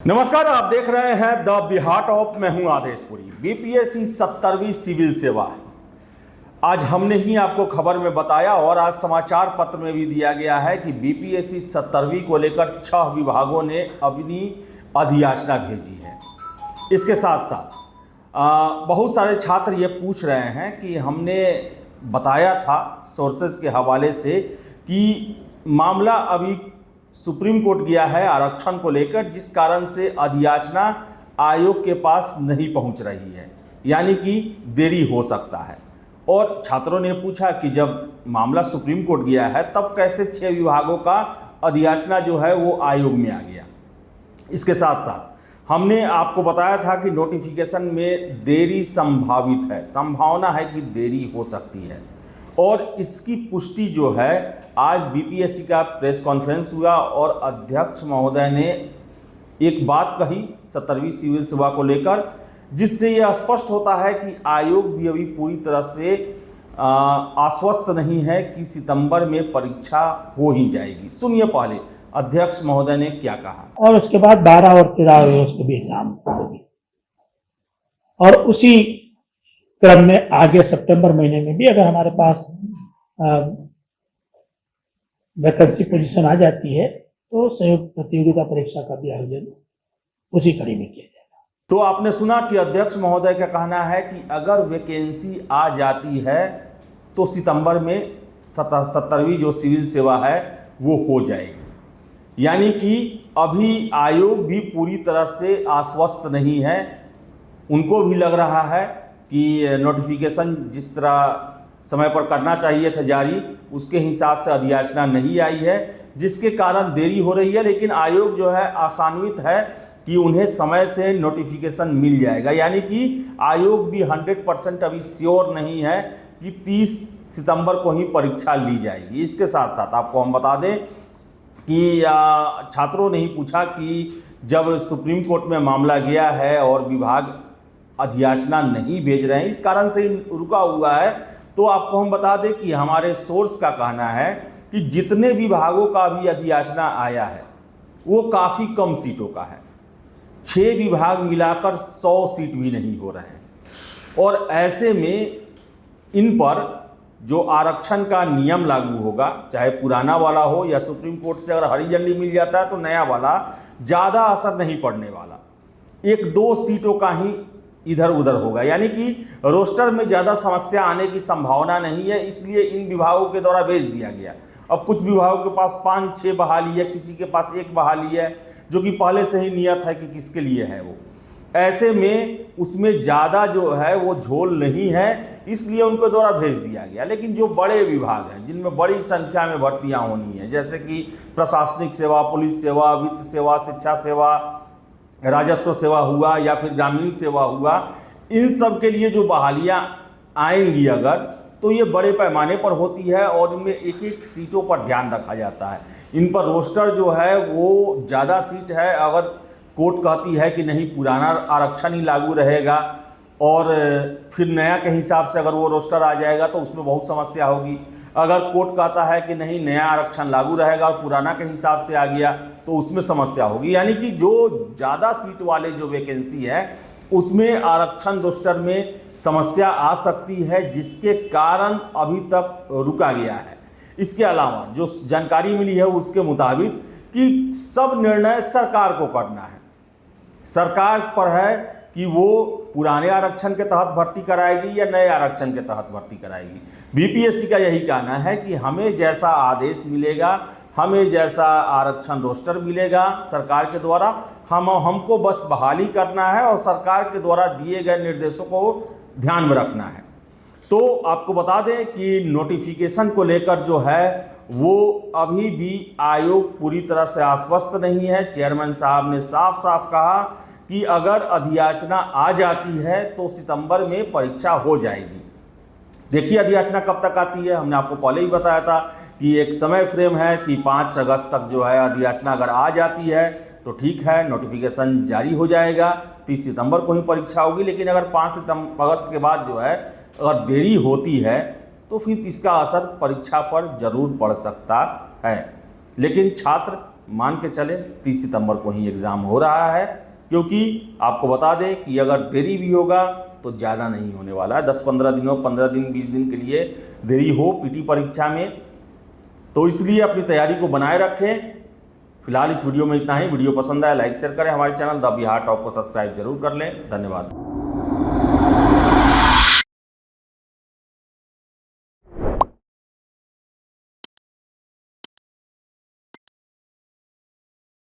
नमस्कार, आप देख रहे हैं द बिहार टॉप। मैं हूं आदेशपुरी। बीपीएससी 70वीं सिविल सेवा, आज हमने ही आपको खबर में बताया और आज समाचार पत्र में भी दिया गया है कि बीपीएससी 70वीं को लेकर 6 विभागों ने अपनी अधियाचना भेजी है। इसके साथ साथ बहुत सारे छात्र ये पूछ रहे हैं कि हमने बताया था सोर्सेज के हवाले से कि मामला अभी सुप्रीम कोर्ट गया है आरक्षण को लेकर, जिस कारण से अधियाचना आयोग के पास नहीं पहुंच रही है, यानी कि देरी हो सकता है। और छात्रों ने पूछा कि जब मामला सुप्रीम कोर्ट गया है तब कैसे 6 विभागों का अधियाचना जो है वो आयोग में आ गया। इसके साथ साथ हमने आपको बताया था कि नोटिफिकेशन में देरी संभावित है, संभावना है कि देरी हो सकती है। और इसकी पुष्टि जो है आज बीपीएससी का प्रेस कॉन्फ्रेंस हुआ और अध्यक्ष महोदय ने एक बात कही 70वीं सिविल सेवा को लेकर, जिससे यह स्पष्ट होता है कि आयोग भी अभी पूरी तरह से आश्वस्त नहीं है कि सितंबर में परीक्षा हो ही जाएगी। सुनिए पहले अध्यक्ष महोदय ने क्या कहा। और उसके बाद 12 और 13 अगस्त को भी एग्जाम होगी और उसी क्रम में आगे सितंबर महीने में भी अगर हमारे पास वैकेंसी पोजीशन आ जाती है तो संयुक्त प्रतियोगिता परीक्षा का भी आयोजन उसी कड़ी में किया जाएगा। तो आपने सुना कि अध्यक्ष महोदय का कहना है कि अगर वैकेंसी आ जाती है तो सितंबर में 70वीं जो सिविल सेवा है वो हो जाएगी, यानी कि अभी आयोग भी पूरी तरह से आश्वस्त नहीं है। उनको भी लग रहा है कि नोटिफिकेशन जिस तरह समय पर करना चाहिए था जारी, उसके हिसाब से अधियाचना नहीं आई है, जिसके कारण देरी हो रही है। लेकिन आयोग जो है आशान्वित है कि उन्हें समय से नोटिफिकेशन मिल जाएगा, यानी कि आयोग भी 100% अभी श्योर नहीं है कि 30 सितंबर को ही परीक्षा ली जाएगी। इसके साथ साथ आपको हम बता दें कि छात्रों ने ही पूछा कि जब सुप्रीम कोर्ट में मामला गया है और विभाग अधियाचना नहीं भेज रहे हैं, इस कारण से रुका हुआ है, तो आपको हम बता दें कि हमारे सोर्स का कहना है कि जितने विभागों का भी अधियाचना आया है वो काफ़ी कम सीटों का है। 6 विभाग मिलाकर 100 सीट भी नहीं हो रहे हैं। और ऐसे में इन पर जो आरक्षण का नियम लागू होगा, चाहे पुराना वाला हो या सुप्रीम कोर्ट से अगर हरी झंडी मिल जाता है तो नया वाला, ज़्यादा असर नहीं पड़ने वाला। 1-2 सीटों का ही इधर उधर होगा, यानी कि रोस्टर में ज़्यादा समस्या आने की संभावना नहीं है, इसलिए इन विभागों के द्वारा भेज दिया गया। अब कुछ विभागों के पास 5-6 बहाली है, किसी के पास 1 बहाली है, जो कि पहले से ही नियत है कि किसके लिए है वो। ऐसे में उसमें ज़्यादा जो है वो झोल नहीं है, इसलिए उनके द्वारा भेज दिया गया। लेकिन जो बड़े विभाग हैं जिनमें बड़ी संख्या में भर्तियाँ होनी है, जैसे कि प्रशासनिक सेवा, पुलिस सेवा, वित्त सेवा, शिक्षा सेवा, राजस्व सेवा हुआ या फिर ग्रामीण सेवा हुआ, इन सब के लिए जो बहालियाँ आएंगी अगर, तो ये बड़े पैमाने पर होती है और इनमें एक सीटों पर ध्यान रखा जाता है। इन पर रोस्टर जो है वो ज़्यादा सीट है। अगर कोर्ट कहती है कि नहीं पुराना आरक्षण ही लागू रहेगा और फिर नया के हिसाब से अगर वो रोस्टर आ जाएगा तो उसमें बहुत समस्या होगी। अगर कोर्ट कहता है कि नहीं नया आरक्षण लागू रहेगा और पुराना के हिसाब से आ गया तो उसमें समस्या होगी, यानी कि जो ज़्यादा सीट वाले जो वैकेंसी है उसमें आरक्षण रोस्टर में समस्या आ सकती है, जिसके कारण अभी तक रुका गया है। इसके अलावा जो जानकारी मिली है उसके मुताबिक कि सब निर्णय सरकार को करना है, सरकार पर है कि वो पुराने आरक्षण के तहत भर्ती कराएगी या नए आरक्षण के तहत भर्ती कराएगी। बीपीएससी का यही कहना है कि हमें जैसा आदेश मिलेगा, हमें जैसा आरक्षण रोस्टर मिलेगा सरकार के द्वारा, हमको बस बहाली करना है और सरकार के द्वारा दिए गए निर्देशों को ध्यान में रखना है। तो आपको बता दें कि नोटिफिकेशन को लेकर जो है वो अभी भी आयोग पूरी तरह से आश्वस्त नहीं है। चेयरमैन साहब ने साफ साफ कहा कि अगर अधियाचना आ जाती है तो सितंबर में परीक्षा हो जाएगी। देखिए अधियाचना कब तक आती है, हमने आपको पहले ही बताया था कि एक समय फ्रेम है कि 5 अगस्त तक जो है अधियाचना अगर आ जाती है तो ठीक है, नोटिफिकेशन जारी हो जाएगा, 30 सितंबर को ही परीक्षा होगी। लेकिन अगर 5 अगस्त के बाद जो है अगर देरी होती है तो फिर इसका असर परीक्षा पर जरूर पड़ सकता है। लेकिन छात्र मान के चले 30 सितंबर को ही एग्ज़ाम हो रहा है, क्योंकि आपको बता दें कि अगर देरी भी होगा तो ज़्यादा नहीं होने वाला है। 10-15 दिनों 15 दिन 20 दिन के लिए देरी हो पीटी परीक्षा में, तो इसलिए अपनी तैयारी को बनाए रखें। फिलहाल इस वीडियो में इतना ही। वीडियो पसंद आया लाइक शेयर करें, हमारे चैनल द बिहार टॉप को सब्सक्राइब जरूर कर लें। धन्यवाद।